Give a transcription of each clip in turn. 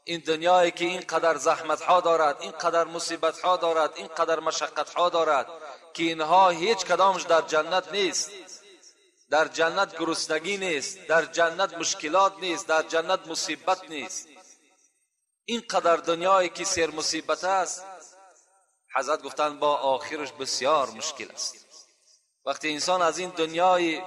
این دنیایی که اینقدر زحمت ها دارد، اینقدر مصیبت ها دارد، اینقدر مشقت ها دارد که اینها هیچ کدامش در جنت نیست. در جنت گرسنگی نیست، در جنت مشکلات نیست، در جنت مصیبت نیست. اینقدر دنیایی که سر مصیبت است، حضرت گفتند با آخرش بسیار مشکل است. وقتی انسان از این دنیای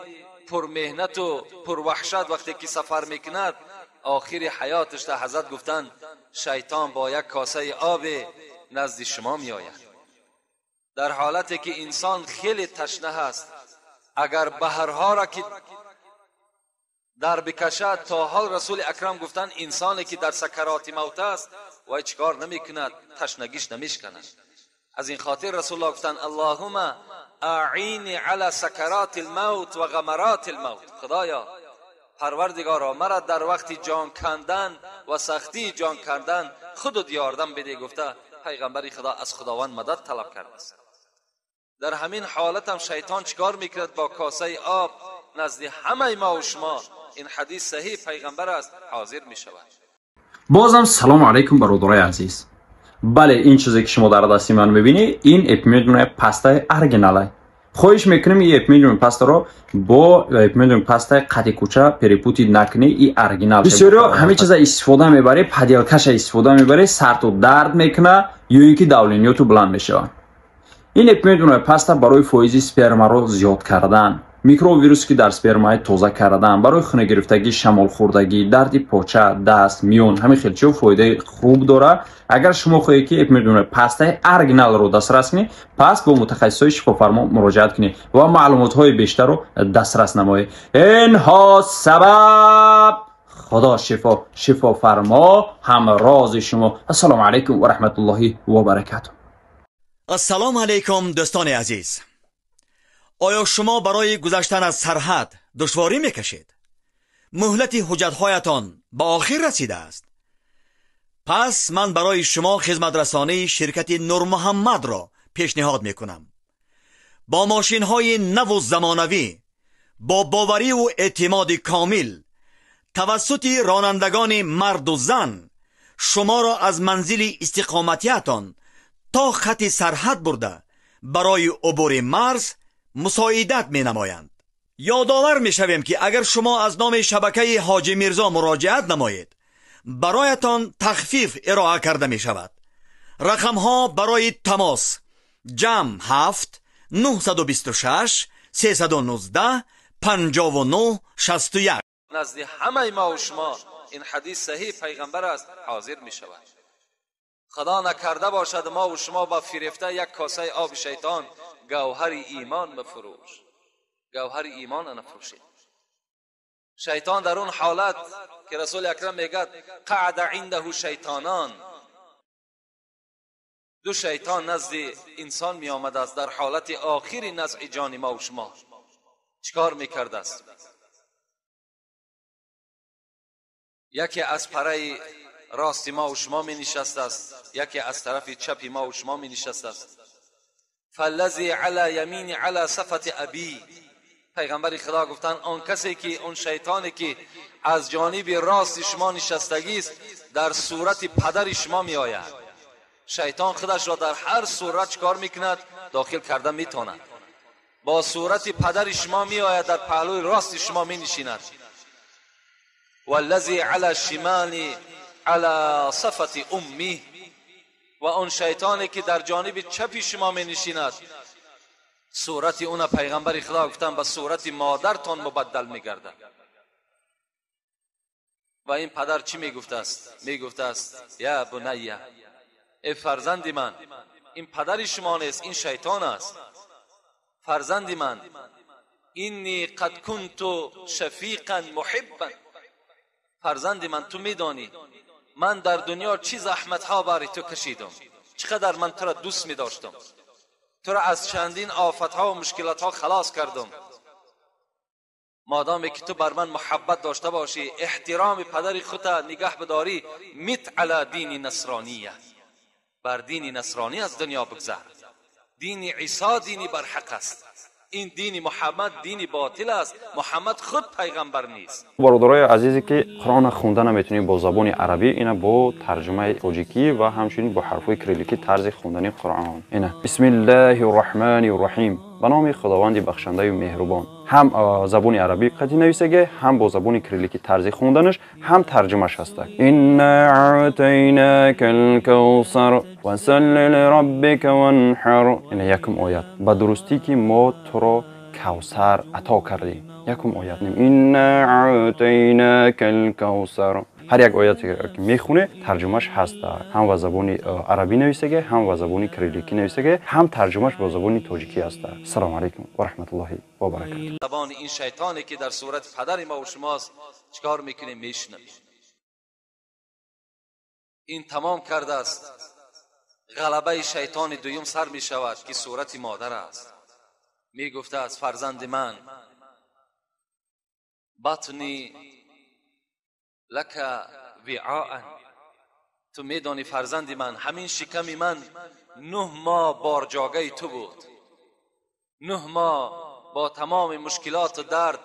پر مهنت و پر وحشت وقتی که سفر میکند، آخر حیاتش در حضرت گفتند شیطان با یک کاسه آب نزد شما می آید. در حالتی که انسان خیلی تشنه است، اگر بحرها را که در بکشد، تا حال رسول اکرم گفتند انسانی که در سکرات موت است و چیکار نمی کند، تشنگیش نمیشکند. از این خاطر رسول الله گفتند اللهم اعینی علی سکرات الموت و غمرات الموت. خدایا پروردگارا مرا در وقت جان کندن و سختی جان کندن خودت یاردم بده. گفته پیغمبر خدا از خداوند مدد طلب کرده است. در همین حالت هم شیطان چیکار میکرد؟ با کاسه آب نزد همه ما و شما، این حدیث صحیح پیغمبر است، حاضر میشود. بازم سلام علیکم برادرای عزیز. بله، این چیزی که شما در دستی من میبینی این اپ میدونه پسته ارگیناله. خواهش میکنم این اپ میدونه پسته رو با اپ میدونه پسته قطع کوچه پریپوتی نکنی، این ارگینال. بسیاری همه چیز استفاده میبره، پدیلکش استفاده میبره، سر تو درد میکنه یا اینکه دورانی تو بلند میشه. این اپ میدونه پسته برای فایز سپرم رو زیاد کردن، میکرو ویروس که در سپرم تازه کردن، برای خون گرفتگی، شمال خوردگی، درد پاچه، دست، میون، همین خیلی چه فایده خوب داره. اگر شما خواهید که اپ میدونه پسته ارگینال رو دسترس کنید، پس با متخصصای شفافرما مراجعت کنید و معلومات های بیشتر رو دسترس نمایید. اینها سبب خدا شفا فرما هم راز شما. السلام علیکم و رحمت الله و برکاته. السلام علیکم دوستان عزیز. آیا شما برای گذشتن از سرحد دشواری میکشید؟ مهلت حجت‌هایتان به آخر رسیده است. پس من برای شما خدمت رسانه شرکت نور محمد را پیشنهاد میکنم. با ماشین‌های نو و زمانوی، با باوری و اعتماد کامل، توسط رانندگان مرد و زن شما را از منزل استقامتیتان تا خط سرحد برده برای عبور مرز مساعدت می نمایند. یادآور می شویم که اگر شما از نام شبکه حاجی میرزا مراجعت نمایید، برایتان تخفیف ارائه کرده می شود. رقم ها برای تماس جمع 7 926 319 59 61. نزد همه ما و شما این حدیث صحیح پیغمبر است، حاضر می شود. خدا نکرده باشد ما و شما با فریفته یک کاسه آب شیطان گوهر ایمان بفروش، گوهر ایمان نفروشید. شیطان در اون حالت که رسول اکرم میگه قعد عنده شیطانان، دو شیطان نزد انسان می آمده است در حالت آخری نزع جان ما و شما. چیکار میکرده است؟ یکی از پره راست ما و شما می نشسته است، یکی از طرف چپ ما و شما می نشسته است. فالذی علی یمین علی صفت ابی. پیغمبر خدا گفتند آن کسی که، اون شیطانی که از جانب راست شما نشستگی است، در صورت پدر شما می آید. شیطان خودش را در هر صورت چکار میکند؟ داخل کرده میتواند. با صورت پدر شما می آید، در پهلوی راست شما می نشیند. والذی علی الشمال علی صفت امی. و اون شیطانی که در جانب چپ شما می نشیند، صورت اون پیغمبر خدا گفتن به صورت مادرتان مبدل می گردد. و این پدر چی می گفته است؟ می گفته است یا بنیه، ای فرزند من، این پدر شما نیست، این شیطان است. فرزند من، اینی قد کنت شفیقا محبا. فرزند من، تو میدانی من در دنیا چی زحمت ها برای تو کشیدم، چقدر من تو را دوست می داشتم، تو را از چندین آفت ها و مشکلات ها خلاص کردم. مادامی که تو بر من محبت داشته باشی، احترام پدر خودت نگه بداری، مت علی دین نصرانیه، بر دین نصرانی از دنیا بگذر. دین عیسی دینی بر حق است. این دین محمد دین باطل است. محمد خود پیغمبر نیست. برادرای عزیزی که قرآن خوندن میتونید با زبان عربی، اینا با ترجمه تاجیکی و همچنین با حرفای کریلیکی طرز خوندن قرآن. اینا بسم الله الرحمن الرحیم، به نام خداوند بخشنده و مهربان. هم زبان عربی قدی نویسه، هم با زبان کریلیکی طرز خوندنش، هم ترجمهش هست. انا اعطیناک الکوثر وصل لربک وانحر. این یکم آیت به درستی که ما تو را کوثر عطا کردیم. یکم آیت نیم انا اعطیناک الکوثر. هر یک آیت که میخونه ترجمهش هست، هم به زبان عربی نویسه، هم به زبان کریلیکی نویسه، هم ترجمهش به زبان تاجیکی است. السلام علیکم و رحمت الله و برکاته. زبان این شیطانی که در صورت پدر ما و شماست چیکار میکنه؟ میشنویم. این تمام کرده است. غلبه شیطان دویم سر می شود که صورت مادر است. می گفته است فرزند من، بطنی لک وعاء. تو میدانی فرزند من، همین شکم من 9 ماه بارجاگه تو بود. 9 ماه با تمام مشکلات و درد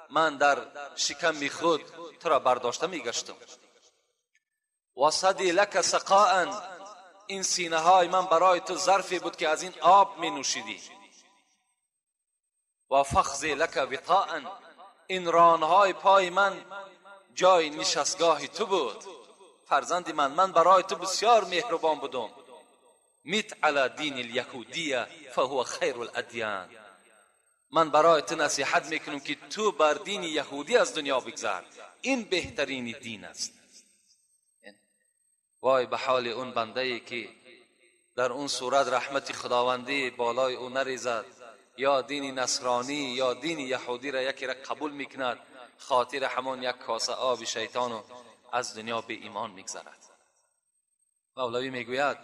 من در شکم خود تو را برداشته میگشتم. و صدی لک سقاء، این سینه های من برای تو ظرفی بود که از این آب می نوشیدی. و فخذی لک وطاء، این رانهای پای من جای نشستگاه تو بود. فرزند من برای تو بسیار مهربان بودم. میت علی دین الیهودیه فهو خیر الادیان. من برای تو نصیحت میکنم که تو بر دین یهودی از دنیا بگذر، این بهترین دین است. وای به حال اون بنده ای که در اون صورت رحمت خداوندی بالای او نریزد، یا دین نصرانی یا دین یهودی را یکی را قبول میکند، خاطر همان یک کاسه آب شیطانو از دنیا به ایمان میگذرد. مولوی میگوید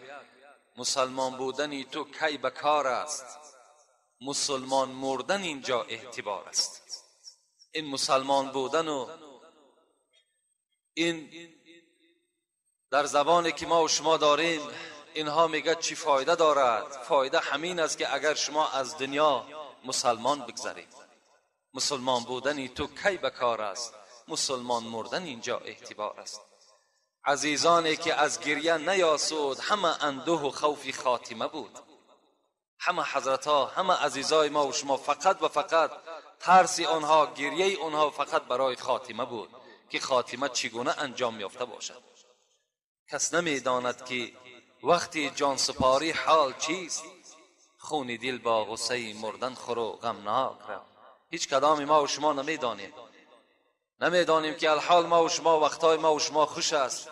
مسلمان بودن تو کی بکار است، مسلمان مردن اینجا اعتبار است. این مسلمان بودن و این در زبانی که ما و شما داریم، اینها میگه چی فایده دارد؟ فایده همین است که اگر شما از دنیا مسلمان بگذرید. مسلمان بودن تو کی بکار است، مسلمان مردن اینجا اعتبار است. عزیزانی که از گریه نیاسود، همه اندوه و خوف خاتمه بود. همه حضرت ها، همه عزیزای ما و شما فقط و فقط ترس آنها، گریه آنها فقط برای خاتمه بود که خاتمه چگونه انجام یافته باشد. کس نمیداند که وقتی جان سپاری حال چیست، خون دل با غصه مردن خور و غمناک رفت. هیچ کدام ما و شما نمیدانیم که الحال ما و شما وقتای ما و شما خوش است.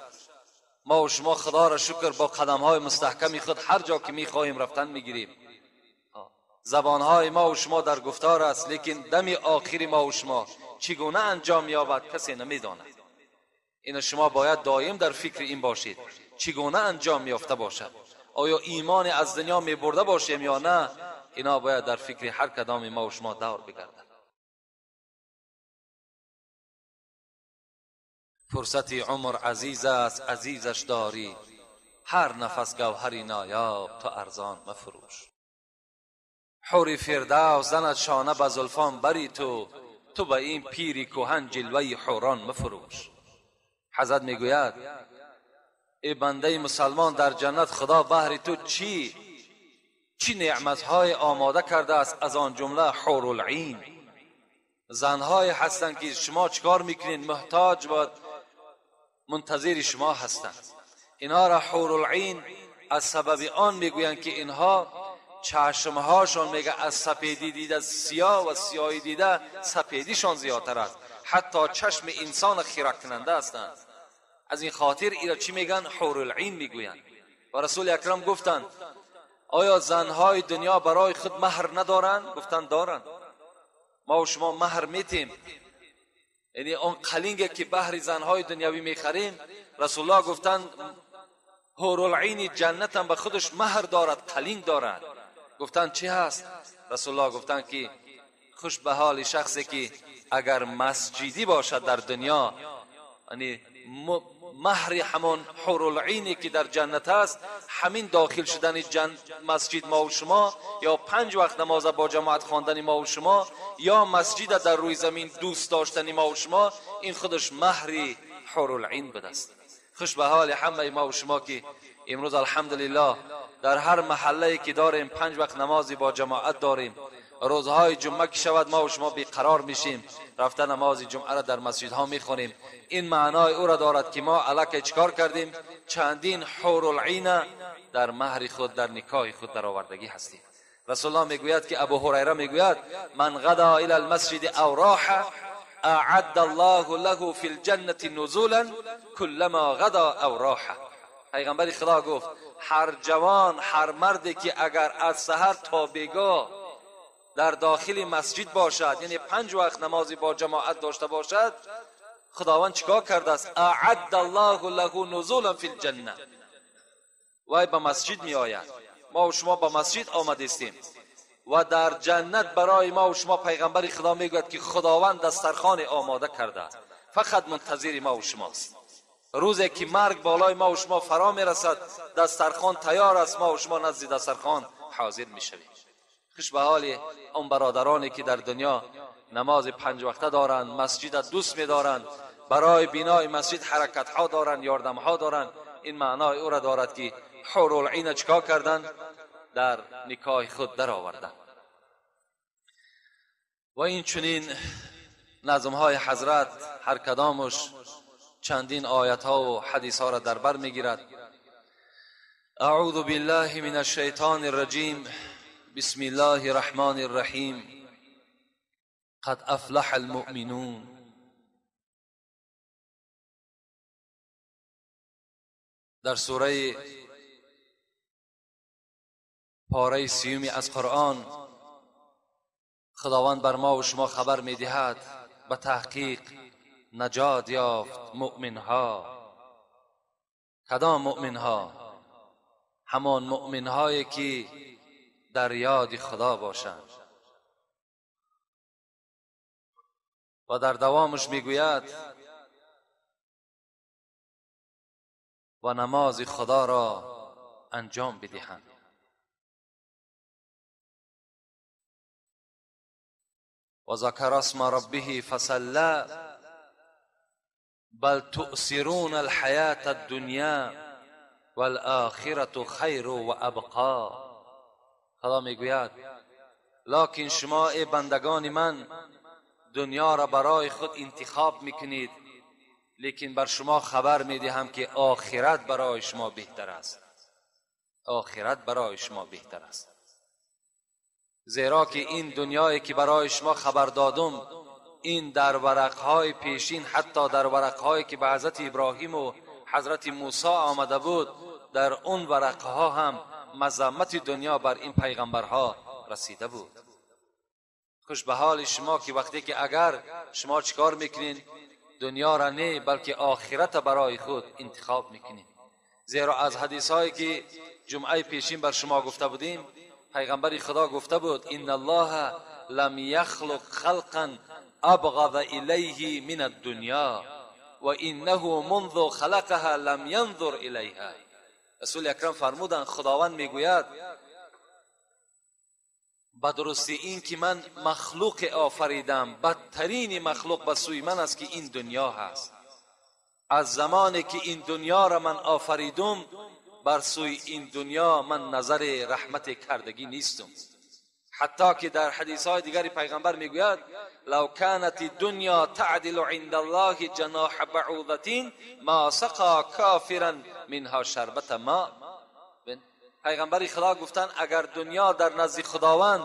ما و شما خدا را شکر با قدم های مستحکم خود هر جا که میخواهیم رفتن میگیریم. زبان های ما و شما در گفتار است، لیکن دم آخری ما و شما چگونه انجام یابد کسی نمیداند. این شما باید دائم در فکر این باشید چگونه انجام یافته باشد. آیا ایمان از دنیا می برده باشیم یا نه؟ اینا باید در فکر هر کدام ما و شما دور بگردد. فرصت عمر عزیز است، عزیزش داری، هر نفس گوهری نایاب تو ارزان مفروش. حور فردوس زند شانه به زلفان بری تو به این پیری کهن جلوه حوران مفروش. حضرت میگوید ای بنده مسلمان، در جنت خدا بهر تو چی نعمتهای آماده کرده است. از آن جمله حور العین، زنهای هستند که شما چکار میکنین؟ محتاج و منتظر شما هستند. اینها را حور العین از سبب آن میگویند که اینها چشمهاشون میگه از سپیدی دیده سیاه و سیاهی دیده سپیدیشان زیادتر است. حتی چشم انسان خیره کننده هستند. از این خاطر ایرا چی میگن؟ حور العین میگویند. و رسول اکرم گفتند آیا زنهای دنیا برای خود مهر ندارند؟ گفتند دارند. ما و شما مهر میتیم، یعنی اون قلینگی که بهر زنهای دنیاوی میخریم. رسول الله گفتند حور العین جنت هم به خودش مهر دارد، قلینگ دارد. گفتند چی هست؟ رسول الله گفتند که خوش به حال شخصی که اگر مسجدی باشد در دنیا، یعنی مهر همون حور العینی که در جنت است همین داخل شدن مسجد ما و شما، یا 5 وقت نماز با جماعت خواندن ما و شما، یا مسجد در روی زمین دوست داشتن ما و شما، این خودش مهر حور العین بود است. خوش به حال همه ما و شما که امروز الحمدلله در هر محله که داریم 5 وقت نمازی با جماعت داریم. روزهای جمعه که شود ما و شما بیقرار میشیم، رفته نماز جمعه را در مسجدها میخونیم. این معنای او را دارد که ما الک چیکار کردیم؟ چندین حور العین در مهر خود، در نکاح خود در آوردگی هستیم. رسول الله میگوید که ابو هریره میگوید من غدا الى المسجد او راح اعد الله له فی الجنه نزولا كلما غدا او راح. پیغمبر خدا گفت هر جوان، هر مردی که اگر از سحر تا بیگاه در داخل مسجد باشد، یعنی 5 وقت نمازی با جماعت داشته باشد، خداوند چیکار کرده است؟ اعد الله له نزولا فی الجنه. وای به مسجد می آید، ما و شما به مسجد آمده استیم و در جنت برای ما و شما پیغمبر خدا میگوید که خداوند دسترخوان آماده کرده است، فقط منتظر ما و شماست. روزی که مرگ بالای ما و شما فرا میرسد، دسترخوان تیار است، ما و شما نزد دسترخوان حاضر میشویم. خوش به حال اون برادرانی که در دنیا نماز 5 وقته دارند، مسجد دوست می‌دارند، برای بنای مسجد حرکت ها دارند، یاردم ها دارند. این معنای او را دارد که حور العین چیکار کردند؟ در نکاح خود در آوردند. و این چنین نظم های حضرت هر کدامش چندین آیت ها و حدیث ها را در بر میگیرد. اعوذ بالله من الشیطان الرجیم. بسم الله الرحمن الرحیم. قد افلح المؤمنون. در سوره پاره 30 از قرآن خداوند بر ما و شما خبر میدهد به تحقیق نجات یافت مؤمنها. کدام مؤمنها؟ همان مؤمنهایی که در یاد خدا باشند. و در دوامش میگوید و نماز خدا را انجام بدهند. و ذکر اسم ربه فصلى بل تؤثرون الحیاة الدنیا والآخرة خیر و ابقا. خدا میگوید لکن شما ای بندگان من دنیا را برای خود انتخاب میکنید، لیکن بر شما خبر میدهم که آخرت برای شما بهتر است. آخرت برای شما بهتر است. زیرا که این دنیایی که برای شما خبر دادم، این در ورقهای پیشین، حتی در ورقهایی که به حضرت ابراهیم و حضرت موسی آمده بود، در اون ورقها هم مذمت دنیا بر این پیغمبرها رسیده بود. خوش به حال شما که وقتی که اگر شما چیکار میکنین؟ دنیا را نه بلکه آخرت برای خود انتخاب میکنین. زیرا از حدیث هایی که جمعه پیشین بر شما گفته بودیم، پیغمبر خدا گفته بود ان الله لم يخلق خلقا ابغض الیه من الدنیا و انه منذ خلقها لم ينظر الیها. رسول اکرم فرمودند خداوند میگوید به درستی این که من مخلوق آفریدم، بدترین مخلوق به سوی من است که این دنیا هست. از زمانی که این دنیا را من آفریدم بر سوی این دنیا من نظر رحمت کردگی نیستم. حتی که در حدیث های دیگری پیغمبر میگوید لو كانت الدنيا تعدل عند الله جناح بعوضة ما سقى كافرا منها شربة ماء. پیغمبر خدا گفتن اگر دنیا در نزد خداوند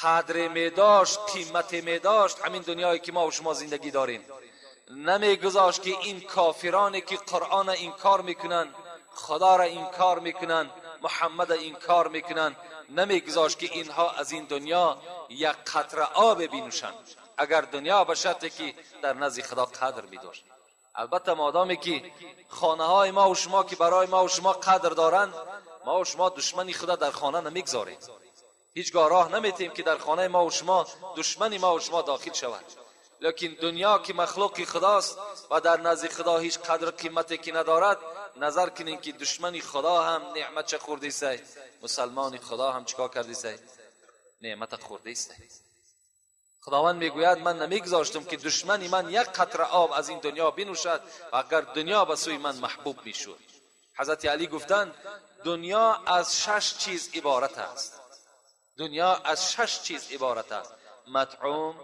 قدر می داشت، قیمت می داشت، همین دنیایی که ما و شما زندگی داریم، نمیگذاشت که این کافرانی که قرآن انکار میکنن، خدا را انکار میکنن، محمد انکار میکنن، نمیگذاشت که اینها از این دنیا یک قطره آب بنوشند اگر دنیا به شرطی که در نزد خدا قدر میداشت. البته مادامی که خانه های ما و شما که برای ما و شما قدر دارند، ما و شما دشمنی خدا در خانه نمیگذاریم. هیچگاه راه نمیتیم که در خانه ما و شما دشمنی ما و شما داخل شود. لیکن دنیا که مخلوق خداست و در نزد خدا هیچ قدر و قیمتی که ندارد، نظر کنین که دشمن خدا هم نعمت چه خورده است، مسلمان خدا هم چیکار کرده است، نعمت خورده است. خداوند میگوید من نمیگذاشتم که دشمنی من یک قطره آب از این دنیا بنوشد و اگر دنیا به سوی من محبوب میشد. حضرت علی گفتند دنیا از 6 چیز عبارت است. دنیا از 6 چیز عبارت است: مطعوم،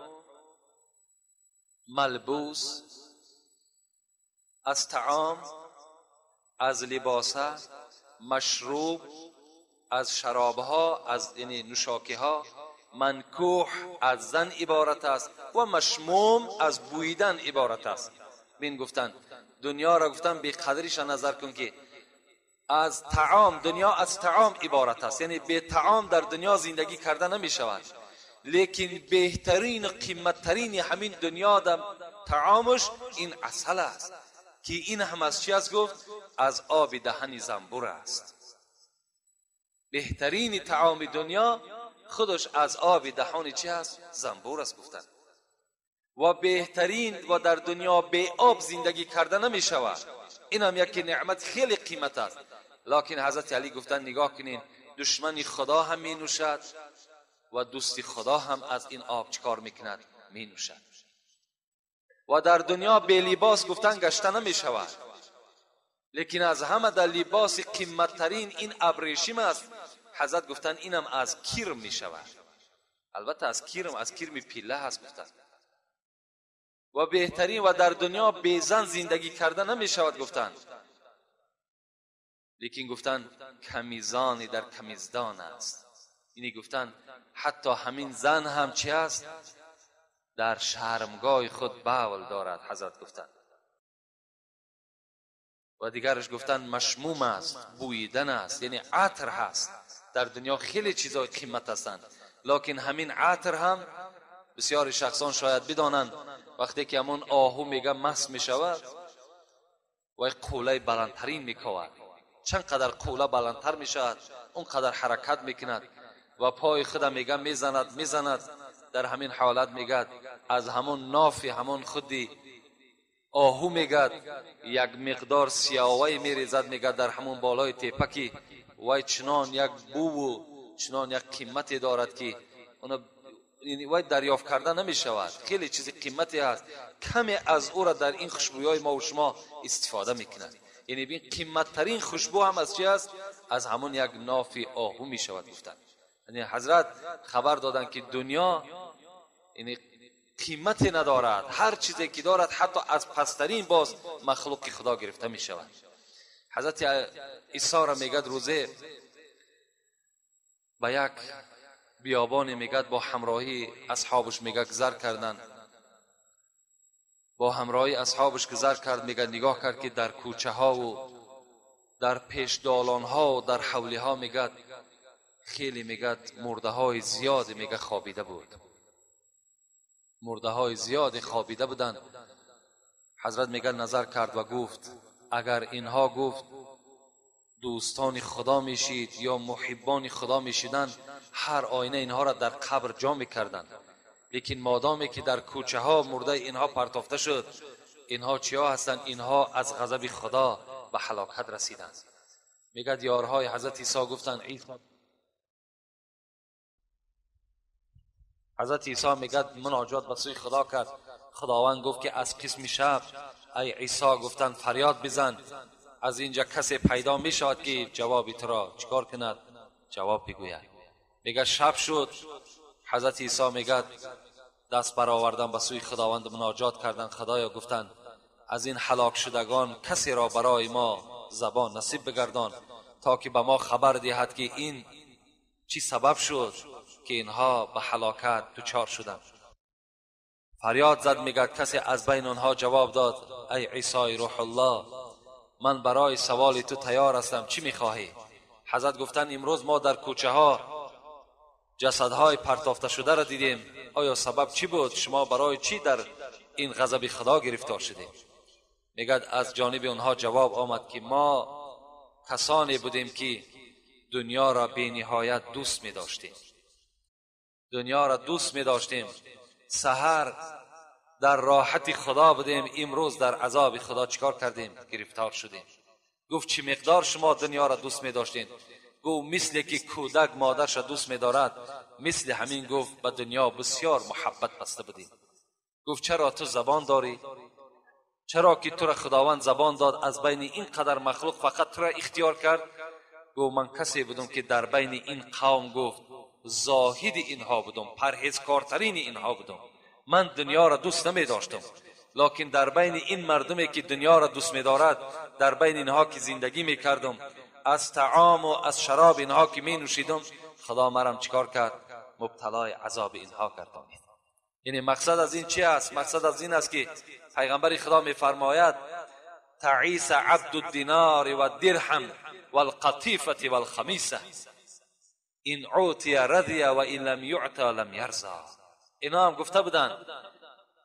ملبوس، از طعام، از لباسه، مشروب، از شرابها، از یعنی نوشاکیها، منکوح از زن عبارت است و مشموم از بویدن عبارت است. بین گفتن دنیا را گفتن به قدرش نظر کن که از طعام، دنیا از طعام عبارت است، یعنی به طعام در دنیا زندگی کرده نمی شود، لیکن بهترین و قیمتترین همین دنیا در طعامش این عسل است که این هم از چی است؟ گفت از آب دهن زنبور است. بهترین طعام دنیا خودش از آب دهان چی است؟ زنبور است گفتن. و بهترین و در دنیا به آب زندگی کرده نمی شود. این هم یک نعمت خیلی قیمت است. لکن حضرت علی گفتن نگاه کنین دشمن خدا هم می نوشد و دوست خدا هم از این آب چکار میکند؟ می نوشد. و در دنیا به لباس گفتن گشته نمی شود، لیکن از همه در لباس قیمتترین این ابریشم است. حضرت گفتن اینم از کرم می شود. البته از کرم پیله هست گفتن. و بهترین و در دنیا به زن زندگی کرده نمی شود گفتن، لیکن گفتن کمیزانی در کمیزدان است. اینی گفتن حتی همین زن هم چی است؟ در شرمگاه خود بول دارد. حضرت گفتن و دیگرش گفتن مشموم است، بویدن است، یعنی عطر هست. در دنیا خیلی چیزای قیمت هستند، لیکن همین عطر هم بسیاری شخصان شاید بدانند وقتی که همون آهو میگه مست میشود و قوله بلندترین میکند، چند قدر قوله بلندتر میشود اون قدر حرکت میکند و پای خود میگه میزند. در همین حالت میگه از همون ناف همون خودی آهو میگه یک مقدار سیاوی میریزد، میگه در همون بالای تیپکی وای چنان یک بو و چنان یک قیمتی دارد که اون وای دریافت کرده نمی شود. خیلی چیز قیمتی هست، کمی از او را در این خوشبویای ما و شما استفاده میکنند. یعنی بین قیمتترین خوشبو هم از چی است؟ از همون یک ناف آهو می شود گفتن. یعنی حضرت خبر دادن که دنیا یعنی قیمتی ندارد، هر چیزی که دارد حتی از پسترین باز مخلوق خدا گرفته می شود. حضرت عیسی را میگد روزه با یک بیابانی میگد با همراهی اصحابش میگه گذر کردن، با همراهی اصحابش گذر کرد. میگه نگاه کرد که در کوچه ها و در پیش دالان ها و در حوله ها میگه خیلی میگه مرده های زیاد میگه خوابیده بود، مرده های زیاد خوابیده بودند. حضرت میگه نظر کرد و گفت اگر اینها گفت دوستان خدا میشید یا محبان خدا میشیدند هر آینه اینها را در قبر جا میکردند، لیکن مادامی که در کوچه ها مرده اینها پرتافته شد، اینها چیا هستند؟ اینها از غضب خدا به هلاکت رسیدند. میگه یارهای حضرت عیسی گفتند حضرت عیسی میگه مناجات به سوی خدا کرد. خداوند گفت که از قسم شب ای عیسی گفتند فریاد بزن، از اینجا کسی پیدا می شود که جوابی تو را چیکار کند؟ جواب بگوید. میگه شب شد. حضرت عیسی میگه دست برآوردن به سوی خداوند مناجات کردن. خدایا گفتند از این هلاک شدگان کسی را برای ما زبان نصیب بگردان تا که به ما خبر دهد که این چی سبب شد که اینها به هلاکت دچار شدند. فریاد زد. میگه کسی از بین آنها جواب داد ای عیسی روح الله من برای سوال تو تیار هستم، چی میخواهی؟ حضرت گفتن امروز ما در کوچه ها جسدهای پرتافته شده را دیدیم، آیا سبب چی بود؟ شما برای چی در این غضب خدا گرفتار شدید؟ میگه از جانب اونها جواب آمد که ما کسانی بودیم که دنیا را بی نهایت دوست می داشتیم. دنیا را دوست می داشتیم. سحر در راحت خدا بودیم، امروز در عذاب خدا چیکار کردیم؟ گرفتار شدیم. گفت چه مقدار شما دنیا را دوست می داشتین؟ گفت مثل که کودک مادرش دوست می دارد، مثل همین گفت به دنیا بسیار محبت بسته بودیم. گفت چرا تو زبان داری؟ چرا که تو را خداوند زبان داد، از بین این قدر مخلوق فقط تو را اختیار کرد؟ گفت من کسی بودم که در بین این قوم گفت زاهد اینها بودم، پرهیزکارترین اینها بودم. من دنیا را دوست نمی داشتم، لکن در بین این مردمی که دنیا را دوست می دارد، در بین اینها که زندگی می کردم، از طعام و از شراب اینها که می نوشیدم، خدا مرم چیکار کرد؟ مبتلای عذاب اینها گردانید. یعنی مقصد از این چی است؟ مقصد از این است که پیغمبر خدا می فرماید تعیس عبد الدینار و الدرهم والقطیفه والخمیسه این عوتی رضی و این لم یعطا لم یرضا. اینا هم گفته بودن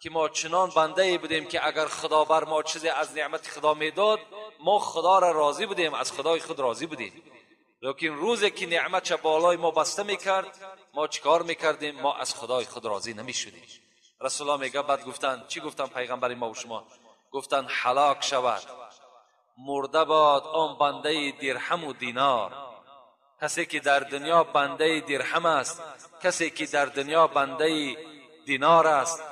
که ما چنان بنده بودیم که اگر خدا بر ما چیزی از نعمت خدا میداد، ما خدا را راضی بودیم، از خدای خود راضی بودیم. لیکن روزی که نعمت چه بالای ما بسته میکرد، ما چیکار میکردیم؟ ما از خدای خود راضی نمیشدیم. رسول الله میگه بعد گفتن چی گفتن پیغمبر ما و شما؟ گفتن هلاک شود، مرده باد آن بنده درهم و دینار. کسی که در دنیا بنده درهم است، کسی که در دنیا بنده دینار است،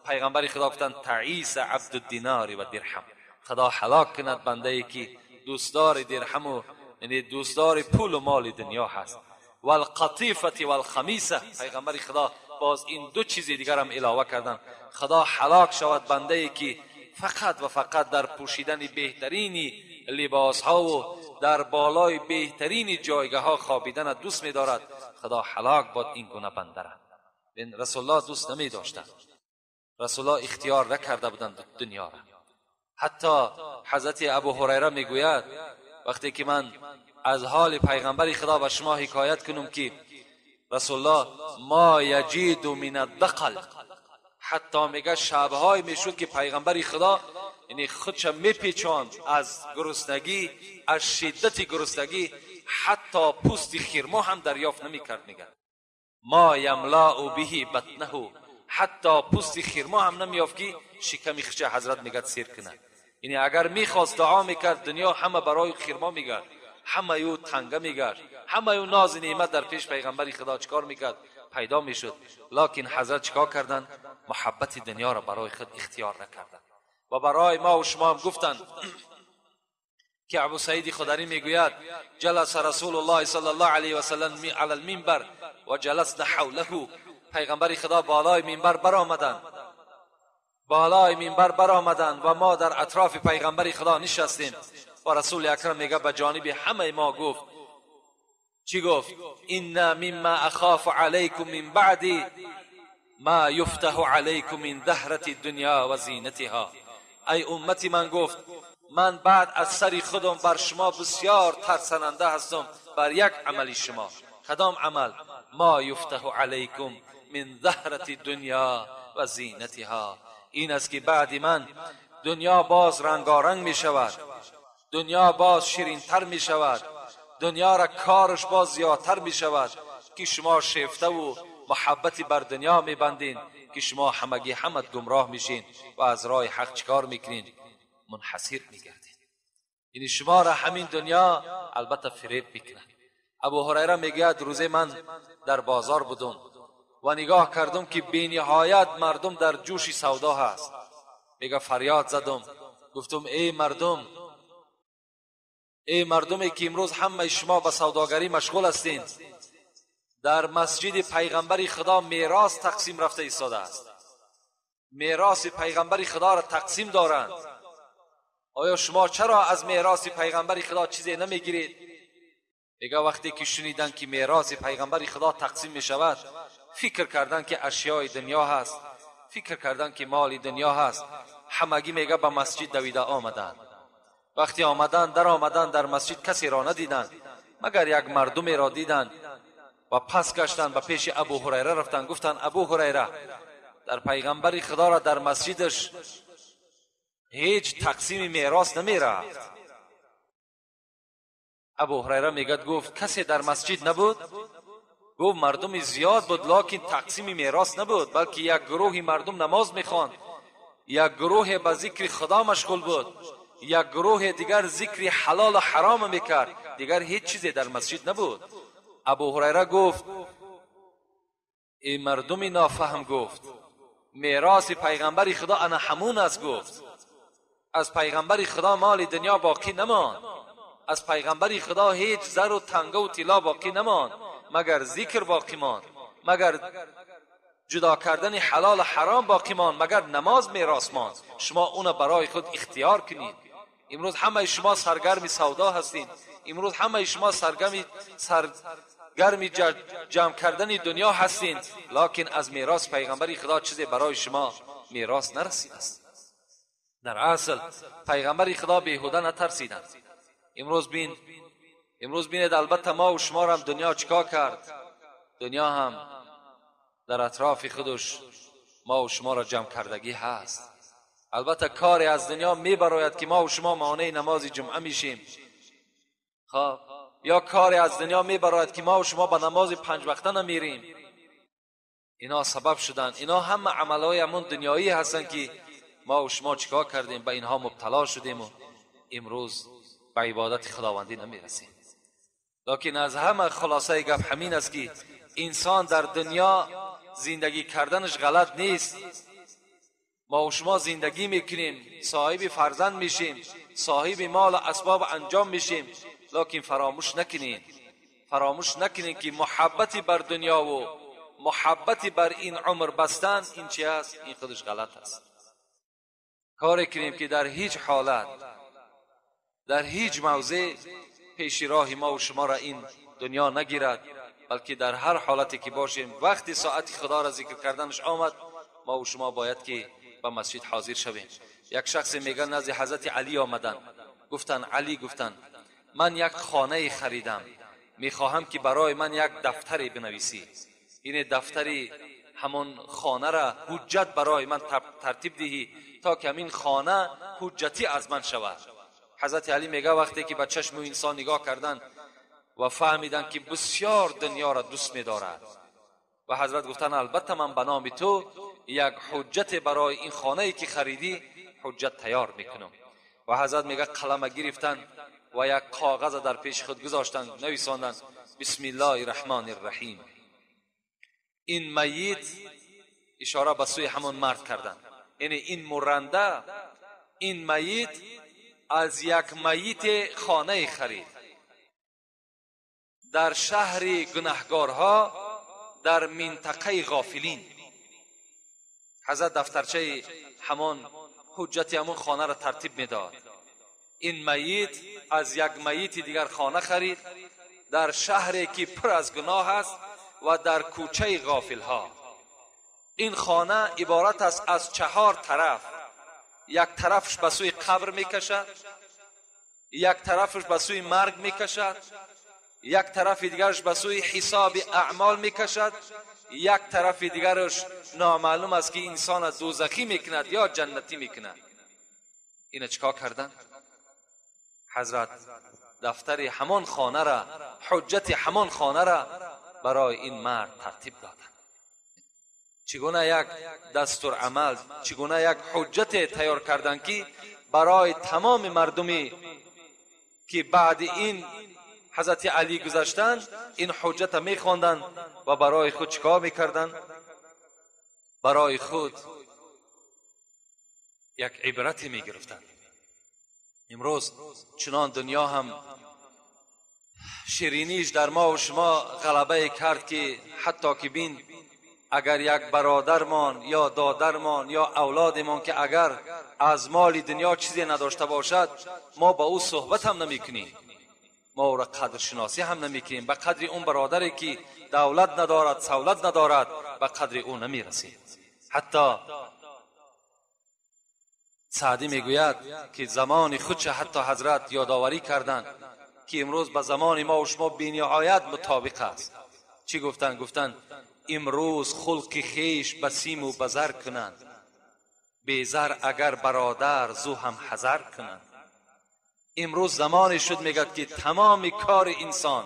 پیغمبر خدا گفتن تعیس عبد الدینار و درهم. خدا هلاک کند بنده ای که دوستدار درهم و یعنی دوستدار پول و مال دنیا هست. والقطیفه والخمیسه، پیغمبر خدا باز این دو چیز دیگر هم علاوه کردن. خدا هلاک شود بنده ای که فقط و فقط در پوشیدن بهترین لباس ها و در بالای بهترین جایگاه ها خوابیدن دوست می دارد. خدا هلاک باد این گونه بنده را. رسول الله دوست نمی داشتند، رسول الله اختیار نکرده بودند دنیا را. حتی حضرت ابو هریره میگوید وقتی که من از حال پیغمبر خدا به شما حکایت کنم که رسول الله ما یجید من الدقل، حتی میگه شبهای میشد که پیغمبر خدا یعنی خودش میپیچاند از گرسنگی، از شدت گرسنگی، حتی پوست خرما هم دریافت نمیکرد. میگه ما یملا به بطنه، حتی پوست خرما هم نمیافت که شکم خچه حضرت میگه سیر کنه. یعنی اگر میخواست دعا میکرد دنیا همه برای خرما میگرد، همه یو تنگه میگرد، همه یو ناز نعمت در پیش پیغمبر خدا چکار میکرد؟ پیدا میشد. لکن حضرت چکار کردن؟ محبت دنیا را برای خود اختیار نکردن. و برای ما و شما هم گفتن که ابو سعید خدری میگوید جلس رسول الله صلی الله علیه و سلم علی المنبر و جلسنا حوله. پیغمبر خدا بالای منبر برآمدند و ما در اطراف پیغمبر خدا نشستیم و رسول اکرم میگه به جانب همه ما گفت چی گفت؟ ان مما اخاف علیکم من بعد ما یفتح علیکم من زهرة الدنیا و زینتها. ای امتی من، گفت من بعد از سر خودم بر شما بسیار ترسننده هستم بر یک عمل شما. کدام عمل؟ ما یفتح علیکم من زهرة الدنیا و زینتها. این است که بعد من دنیا باز رنگارنگ می شود، دنیا باز شیرین تر می شود، دنیا را کارش باز زیادتر می شود که شما شیفته و محبتی بر دنیا می بندین که شما همگی همت گمراه میشین و از راه حق چکار میکنین؟ منحصر میگردین. یعنی شما را همین دنیا البته فریب میکنه. ابو هریره میگه روزه من در بازار بودم و نگاه کردم که بی نهایت مردم در جوش سودا هست. میگه فریاد زدم، گفتم ای مردمی که امروز همه شما به سوداگری مشغول هستین، در مسجد پیغمبر خدا میراث تقسیم رفته ایستاده است. میراث پیغمبر خدا را تقسیم دارند. آیا شما چرا از میراث پیغمبر خدا چیزی نمیگیرید؟ میگه وقتی که شنیدن که میراث پیغمبر خدا تقسیم می شود، فکر کردن که اشیای دنیا هست، فکر کردن که مال دنیا هست. همگی میگه به مسجد دویده آمدند. وقتی در آمدن در مسجد کسی را ندیدند مگر یک مردمی را دیدند و پس گشتن به پیش ابو هریره رفتن. گفتن ابو هریره در پیغمبر خدا را در مسجدش هیچ تقسیم میراث نمی رفت. ابو هریره میگه گفت کسی در مسجد نبود؟ گفت مردم زیاد بود لکن تقسیم میراث نبود، بلکه یک گروهی مردم نماز میخواند یک گروه به ذکر خدا مشغول بود، یک گروه دیگر ذکر حلال و حرام میکرد، دیگر هیچ چیزی در مسجد نبود. ابو هریره گفت، این مردم نافهم گفت میراث پیغمبر خدا انا همون است. گفت از پیغمبر خدا مال دنیا باقی نماند، از پیغمبر خدا هیچ زر و تنگه و طلا باقی نماند، مگر ذکر باقی ماند، مگر جدا کردن حلال و حرام باقی ماند، مگر نماز میراث ماند. شما اون برای خود اختیار کنید. امروز همه شما سرگرم سودا هستید، امروز همه شما سرگرم جمع کردن دنیا هستین، لکن از میراث پیغمبر خدا چیزی برای شما میراث نرسیده است. در اصل پیغمبر خدا بیهوده نترسیدند. امروز بینید البته ما و شما را هم دنیا چیکار کرد؟ دنیا هم در اطراف خودش ما و شما را جمع کردگی هست. البته کاری از دنیا میبراید که ما و شما مانع نماز جمعه میشیم، خب یا کاری از دنیا میبراید که ما و شما به نماز 5 وقته نمیریم. اینا سبب شدن، اینا همه عملهای همون دنیایی هستن که ما و شما چیکار کردیم؟ به اینها مبتلا شدیم و امروز به عبادت خداوندی نمیرسیم. لکن از همه خلاصه گپ همین است که انسان در دنیا زندگی کردنش غلط نیست. ما و شما زندگی میکنیم، صاحب فرزند میشیم، صاحب مال و اسباب انجام میشیم، لکن فراموش نکنین که محبتی بر دنیا و محبتی بر این عمر بستن این چی است؟ این خودش غلط است. کاری کنیم که در هیچ حالت، در هیچ موضع پیش راه ما و شما را این دنیا نگیرد، بلکه در هر حالتی که باشیم وقتی ساعت خدا را ذکر کردنش آمد ما و شما باید که به مسجد حاضر شویم. یک شخص میگن نزد حضرت علی آمدن، گفتن علی، گفتن من یک خانه خریدم، میخواهم که برای من یک دفتری بنویسی، این دفتری همون خانه را حجت برای من ترتیب دهی تا که این خانه حجتی از من شود. حضرت علی میگه وقتی که به چشم انسان نگاه کردن و فهمیدن که بسیار دنیا را دوست می‌دارد و حضرت گفتن البته من به نام تو یک حجت برای این خانه ای که خریدی حجت تیار میکنم. و حضرت میگه قلم گرفتن و یک کاغذ در پیش خود گذاشتن، نویساندن بسم الله الرحمن الرحیم. این میت اشاره به سوی همون مرد کردن، یعنی این مرنده، این میت از یک میت خانه خرید در شهر گناهگارها در منطقه غافلین. حضرت دفترچه همون حجت همون خانه را ترتیب میداد. این میت از یک میت دیگر خانه خرید در شهری که پر از گناه است و در کوچه غافل ها. این خانه عبارت است از 4 طرف، یک طرفش به سوی قبر میکشد، یک طرفش به سوی مرگ میکشد، یک طرف دیگرش به سوی حساب اعمال میکشد، یک طرف دیگرش نامعلوم است که انسان دوزخی میکند یا جنتی میکند. اینا چیکار کردن؟ حضرت دفتر همان خانه را، حجت همان خانه را برای این مرد ترتیب دادن. چگونه یک دستور عمل، چگونه یک حجت تیار کردن که برای تمام مردمی که بعد این حضرت علی گذشتن این حجت میخواندن و برای خود چیکار میکردن؟ برای خود یک عبرتی میگرفتن. امروز چنان دنیا هم شیرینیش در ما و شما غلبه کرد که حتی که بین اگر یک برادرمان یا دادرمان یا اولادمان که اگر از مال دنیا چیزی نداشته باشد ما با او صحبت هم نمیکنیم، ما او را قدر شناسی هم نمیکنیم. به قدر اون برادری که دولت ندارد، سولت ندارد، به قدر او نمیرسیم. حتی سعدی میگوید که زمان خودش حتی حضرت یادآوری کردند که امروز به زمان ما و شما بی‌نهایت مطابق است. چی گفتن؟ گفتن امروز خلق خیش بسیم و بزر کنند، بیزر اگر برادر زو هم حذر کنند. امروز زمانی شد میگد که تمام کار انسان،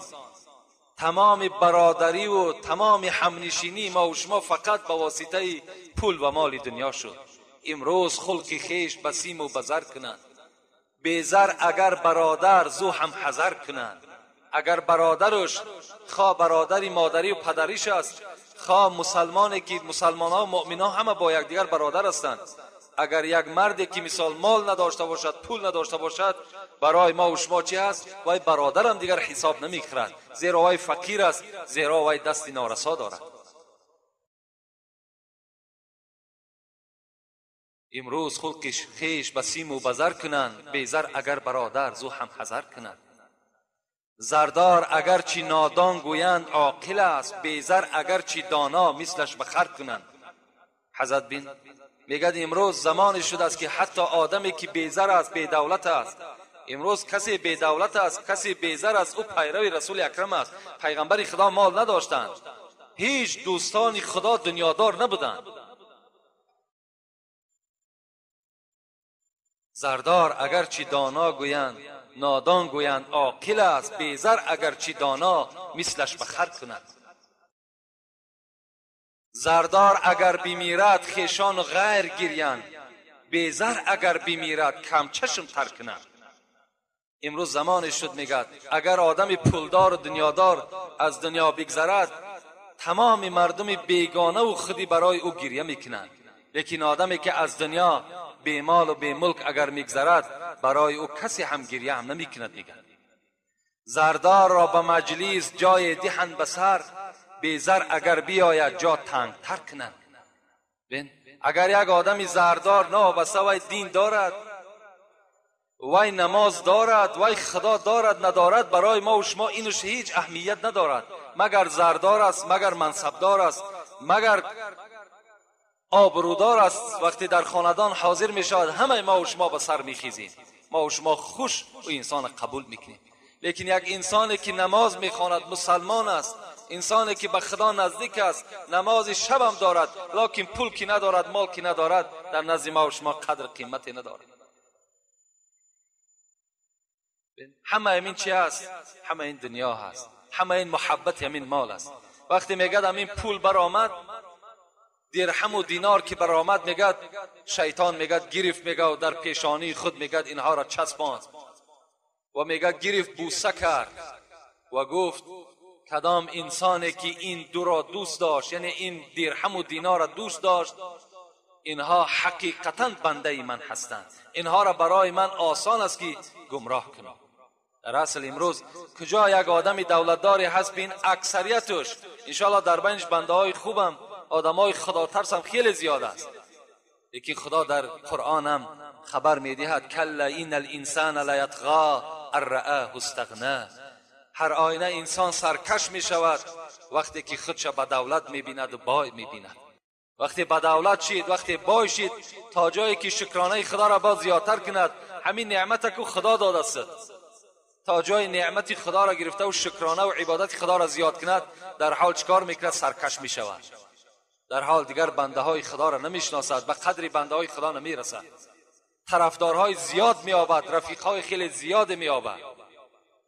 تمام برادری و تمام همنشینی ما و شما فقط به واسطه پول و مال دنیا شد. امروز خلق خیش بسیم و بزر کنند. بیزر اگر برادر زو هم حذر کنند. اگر برادرش خواه برادری مادری و پدریش است، خواه مسلمانی که مسلمان ها و مؤمن ها همه با یکدیگر برادر هستند. اگر یک مردی که مثال مال نداشته باشد، پول نداشته باشد، برای ما و شما چی است؟ وای برادر هم دیگر حساب نمیخورد، زیرا وای فقیر است، زیرا وای دست نارسا دارد. امروز خلقش خیش بسیم و بزر کنند. بیزر اگر برادر زو هم حذر کنند. زردار اگر چی نادان گویند عاقل است، بیزر اگر چی دانا مثلش بخر کنند. حضرت بین میگد امروز زمانی شده است که حتی آدمی که بیزر است، بی دولت است، امروز کسی بی دولت است، کسی بیزر است، او پیروی رسول اکرم است. پیغمبر خدا مال نداشتند، هیچ دوستان خدا دنیادار نبودند. زردار اگر چی دانا گویند نادان گویند عاقل است، بیزر اگر چی دانا مثلش بخر کند. زردار اگر بمیرد خیشان غیر گیریند، بیزر اگر بمیرد کم چشم تر کند. امروز زمانی شد میگد اگر آدم پولدار و دنیادار از دنیا بگذرد، تمام مردم بیگانه و خودی برای او گریه میکنند. لیکن آدمی که از دنیا بی مال و بی ملک اگر میگذرد، برای او کسی هم گریه هم نمیکند. میگن زردار را به مجلس جای دهند بسر، بیزر اگر بیاید جا تنگ تر کنند. بین اگر یک آدمی زردار نابسته وی دین دارد، وی نماز دارد، وی خدا دارد ندارد، برای ما و شما اینوش هیچ اهمیت ندارد. مگر زردار است، مگر منصبدار است، مگر آبرودار است، وقتی در خاندان حاضر می شود همه ما و شما به سر می خیزیم، ما و شما خوش و انسان قبول میکنیم. لیکن یک انسانی که نماز میخواند، مسلمان است، انسانی که به خدا نزدیک است، نماز شب هم دارد، لکن پول کی ندارد، مال کی ندارد، در نزد ما و شما قدر قیمتی ندارد. همه این چی است؟ همه این دنیا هست، همه این محبت همین مال است. وقتی میگد همین پول برآمد، درهم و دینار که برآمد، میگد شیطان میگد گرفت، میگه و در پیشانی خود میگد اینها را چسباند و میگد گرفت بوسه کرد و گفت کدام انسانی که این دو را دوست داشت، یعنی این درهم و دینار را دوست داشت، اینها حقیقتا بنده من هستند، اینها را برای من آسان است که گمراه کنم. در اصل امروز کجا یک آدمی دولتداری هست، بین اکثریتش انشاءالله در بینش بنده های خوبم، آدم های خدا ترسم خیلی زیاد است. لیکن خدا در قرآن هم خبر میدهد کلا این الانسان لیطغی ان رآه استغنی. هر آینه انسان سرکش می شود وقتی که خودش به دولت میبیند و بای میبیند. وقتی به دولت شید، وقتی بای شید، تا جایی که شکرانه خدا را باز زیادتر کند، همین نعمت که خدا داده است، تا جای نعمت خدا را گرفته و شکرانه و عبادت خدا را زیاد کند، در حال چکار میکند؟ سرکش میشود. در حال دیگر بنده های خدا را نمیشناسد، به قدری بنده های خدا نمیرسد، طرفدارهای زیاد مییابد، رفیقهای خیلی زیاد مییابد.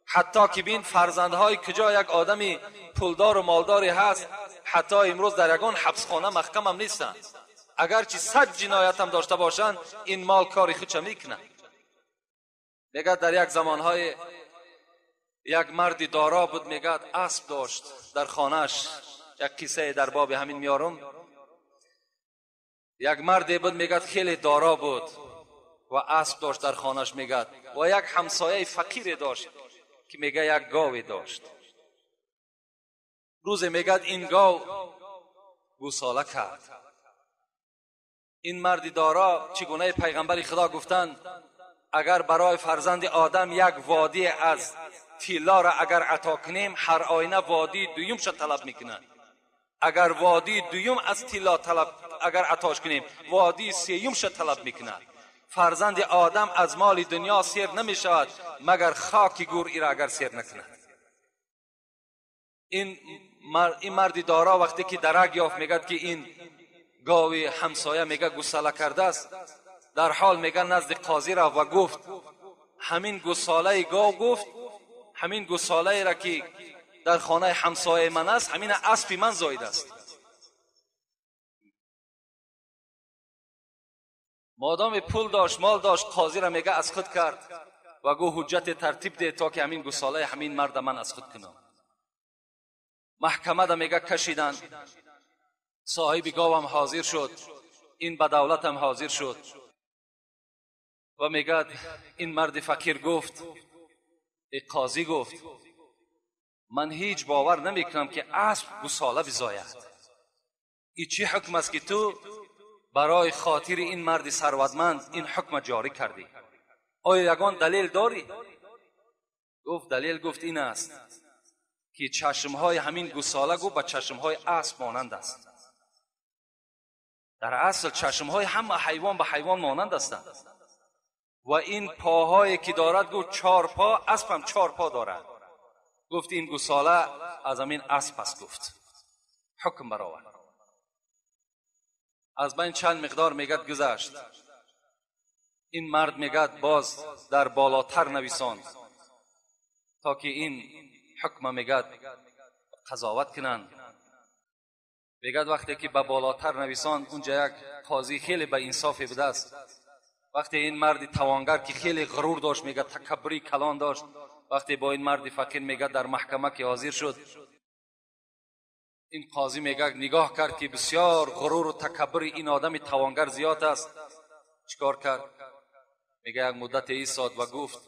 حتی که بین فرزندهای کجا یک آدمی پولدار و مالداری هست، حتی امروز در یگان حبسخانه محکم هم نیستند، اگرچه 100 جنایت هم داشته باشند، این مال کاری خودش میکنند. میگد در یک زمانهای یک مردی دارا بود، میگد اسب داشت در خانهش. یک قصه در باب همین میارم. یک مردی بود، میگد خیلی دارا بود و اسب داشت در خانهش، میگد و یک همسایه فقیر داشت که میگه یک گاوی داشت. روز میگد این گاو گوساله کرد. این مردی دارا چگونه پیغمبر خدا گفتند اگر برای فرزند آدم یک وادی از طلا را اگر عطا کنیم، هر آینه وادی دویم شد طلب میکنند. اگر وادی دویم از طلا طلب اگر عطاش کنیم، وادی سیوم شد طلب میکنند. فرزند آدم از مال دنیا سیر نمی شود مگر خاک گور ای را اگر سیر نکند. این مردی دارا وقتی که درک یافت، میگد که این گاوی همسایه میگه گوساله کرده است، در حال میگه نزد قاضی را و گفت همین گوساله گاو، گفت همین گوساله را که در خانه همسایه من است، همین اسب من زایده است. مادام پول داشت، مال داشت، قاضی را میگه از خود کرد و گو حجت ترتیب ده تا که همین گساله همین مرد من از خود کنم. محکمه دا میگه کشیدن، صاحب گاو هم حاضر شد، این بدولت هم حاضر شد و میگه این مرد فقیر گفت، این قاضی گفت من هیچ باور نمیکنم که اسب گساله بزاید. این چی حکم است که تو برای خاطر این مرد ثروتمند این حکم جاری کردی؟ آیا یگان دلیل داری؟ گفت دلیل، گفت این است که چشمهای همین گساله گفت به چشمهای اسب مانند است. در اصل چشمهای همه حیوان به حیوان مانند هستند و این پاهایی که دارد گفت 4 پا، اسب هم 4 پا دارد. گفت این گساله از همین اسب است. گفت حکم برآورد. از بین چند مقدار میگد گذشت، این مرد میگد باز در بالاتر نویساند تا که این حکم میگد قضاوت کنند. میگد وقتی که به بالاتر نویساند اونجا یک قاضی خیلی به انصافی بوده است. وقتی این مرد توانگر که خیلی غرور داشت، میگه تکبری کلان داشت، وقتی با این مرد فقیر میگه در محکمه که حاضر شد، این قاضی میگه نگاه کرد که بسیار غرور و تکبر این آدم توانگر زیاد است. چیکار کرد؟ میگه یک مدت ایستاد و گفت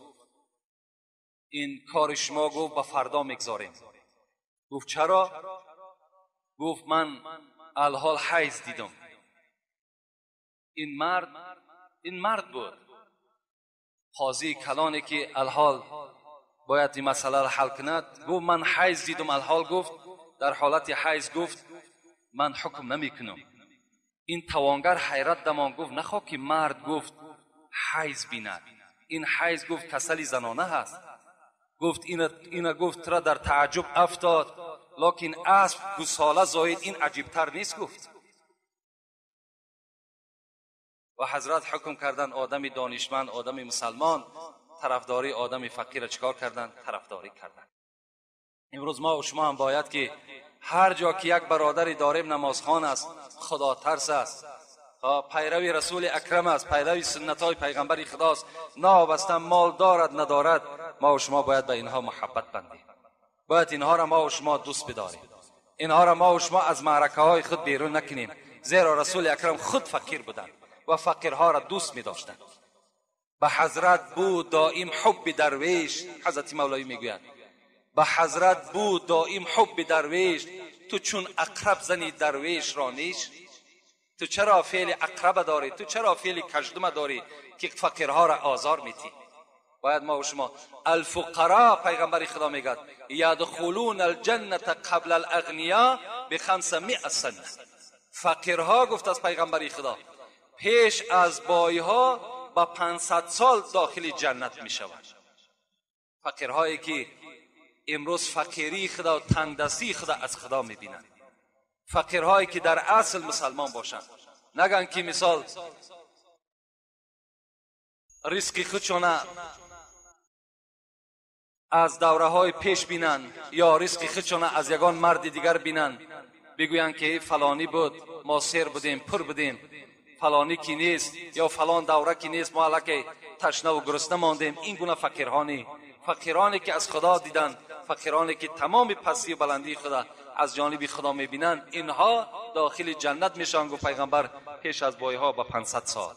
این کار شما گفت به فردا میگذاریم. گفت چرا؟ گفت من الحال حیض دیدم. این مرد بود قاضی کلانی که الحال باید این مسئله را حل کند. گفت من حیض دیدم الحال. گفت در حالت حیض گفت من حکم نمی کنم. این توانگر حیرت دمان، گفت نخواه که مرد گفت حیض بیند، این حیض گفت کسلی زنانه هست. گفت اینا گفت را در تعجب افتاد، لکن اسب گساله زاید این عجیبتر نیست. گفت و حضرت حکم کردن آدم دانشمند، آدم مسلمان طرفداری آدم فقیر چکار کردن؟ طرفداری کردن. امروز ما و شما هم باید که هر جا که یک برادری داریم نمازخوان است، خدا ترس است، پیروی رسول اکرم است، پیروی سنت های پیغمبر خداست، نابسته مال دارد ندارد، ما و شما باید به اینها محبت بندیم. باید اینها را ما و شما دوست بداریم. اینها را ما و شما از معرکه های خود بیرون نکنیم، زیرا رسول اکرم خود فقیر بودند و فقیرها را دوست می داشتند. به حضرت بود دائم حب درویش. حضرت مولوی میگوید به حضرت بود دائم حب درویش، تو چون اقرب زنی درویش را نیش. تو چرا فعل اقرب داری؟ تو چرا فعل کژدم داری که فقیرها را آزار میتی؟ باید ما و شما الفقراء، پیغمبر خدا میگه یدخلون الجنه قبل الاغنیاء ب500 سنه. فقیرها گفت از پیغمبر خدا پیش از بایها با 500 سال داخل جنت میشوند. فقیرهایی که امروز فقیری خدا و تنگدستی خدا از خدا میبینند، فقیرهایی که در اصل مسلمان باشند، نگن که مثال ریسک خودشون از دوره های پیش بینن یا ریسک خودشون از یگان مرد دیگر بینن، بگوین که فلانی بود ما سیر بودیم پر بودیم، فلانی کی نیست یا فلان دوره کی نیست ما الکی تشنه و گرسنه ماندیم. این گونه فقیرانی که از خدا دیدن، فقیرانی که تمام پستی و بلندی خدا از جانب خدا میبینن، اینها داخل جنت میشن. گفت پیغمبر پیش از بایها با 500 سال.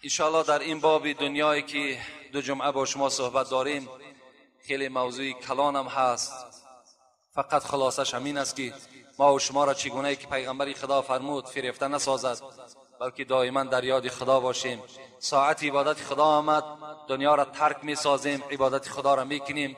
انشاءالله در این باب دنیایی که 2 جمعه با شما صحبت داریم خیلی موضوع کلان هم هست. فقط خلاصش همین است که ما و شما را چگونه که پیغمبر خدا فرمود فریفته نسازد، بلکه دائما در یاد خدا باشیم. ساعت عبادت خدا آمد، دنیا را ترک می سازیم، عبادت خدا را می کنیم.